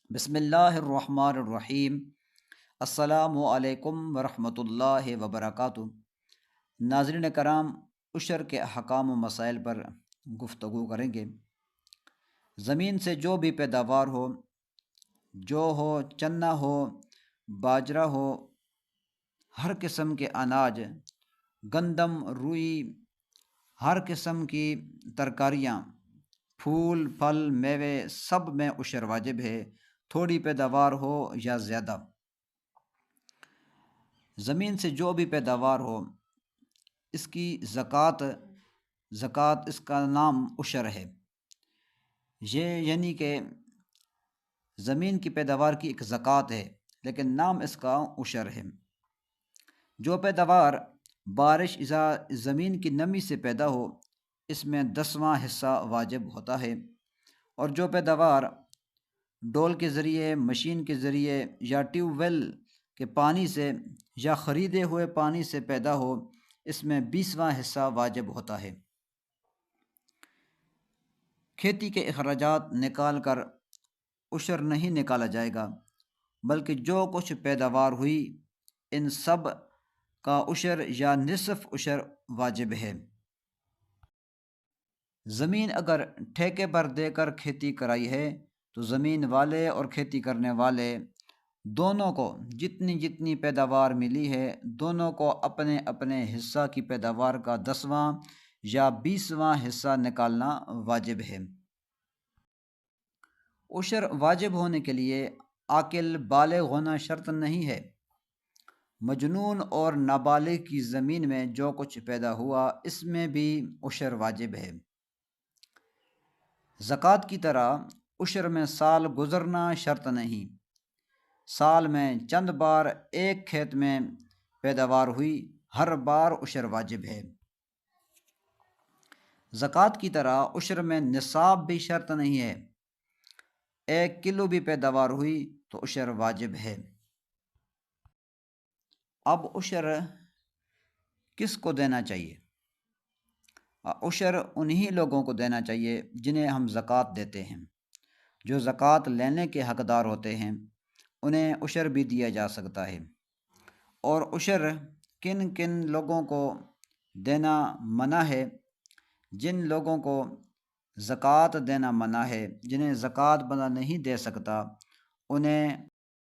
بسم اللہ الرحمن الرحیم۔ السلام علیکم ورحمۃ اللہ وبرکاتہ۔ ناظرین کرام، عشر کے احکام و مسائل پر گفتگو کریں گے۔ زمین سے جو بھی پیداوار ہو، جو ہو، چنا ہو، باجرہ ہو، ہر قسم کے اناج، گندم، روئی، ہر قسم کی ترکاریاں، پھول، پھل، میوے، سب میں عشر واجب ہے، تھوڑی پیداوار ہو یا زیادہ۔ زمین سے جو بھی پیداوار ہو اس کی زکوٰۃ اس کا نام عشر ہے۔ یہ یعنی کہ زمین کی پیداوار کی ایک زکوٰۃ ہے، لیکن نام اس کا عشر ہے۔ جو پیداوار بارش یا زمین کی نمی سے پیدا ہو اس میں 10واں حصہ واجب ہوتا ہے، اور جو پیداوار ڈول کے ذریعے، مشین کے ذریعے یا ٹیوب ویل کے پانی سے یا خریدے ہوئے پانی سے پیدا ہو اس میں 20واں حصہ واجب ہوتا ہے۔ کھیتی کے اخراجات نکال کر عشر نہیں نکالا جائے گا، بلکہ جو کچھ پیداوار ہوئی ان سب کا عشر یا نصف عشر واجب ہے۔ زمین اگر ٹھیکے پر دے کر کھیتی کرائی ہے تو زمین والے اور کھیتی کرنے والے دونوں کو جتنی جتنی پیداوار ملی ہے دونوں کو اپنے اپنے حصہ کی پیداوار کا 10واں یا 20واں حصہ نکالنا واجب ہے۔ عشر واجب ہونے کے لیے عاقل بالغ ہونا شرط نہیں ہے۔ مجنون اور نابالغ کی زمین میں جو کچھ پیدا ہوا اس میں بھی عشر واجب ہے۔ زکوٰۃ کی طرح عشر میں سال گزرنا شرط نہیں۔ سال میں چند بار ایک کھیت میں پیداوار ہوئی، ہر بار عشر واجب ہے۔ زکوٰۃ کی طرح عشر میں نصاب بھی شرط نہیں ہے۔ 1 کلو بھی پیداوار ہوئی تو عشر واجب ہے۔ اب عشر کس کو دینا چاہیے؟ عشر انہی لوگوں کو دینا چاہیے جنہیں ہم زکوٰۃ دیتے ہیں۔ جو زکوٰۃ لینے کے حقدار ہوتے ہیں انہیں عشر بھی دیا جا سکتا ہے۔ اور عشر کن کن لوگوں کو دینا منع ہے؟ جن لوگوں کو زکوٰۃ دینا منع ہے، جنہیں زکوٰۃ بندہ نہیں دے سکتا، انہیں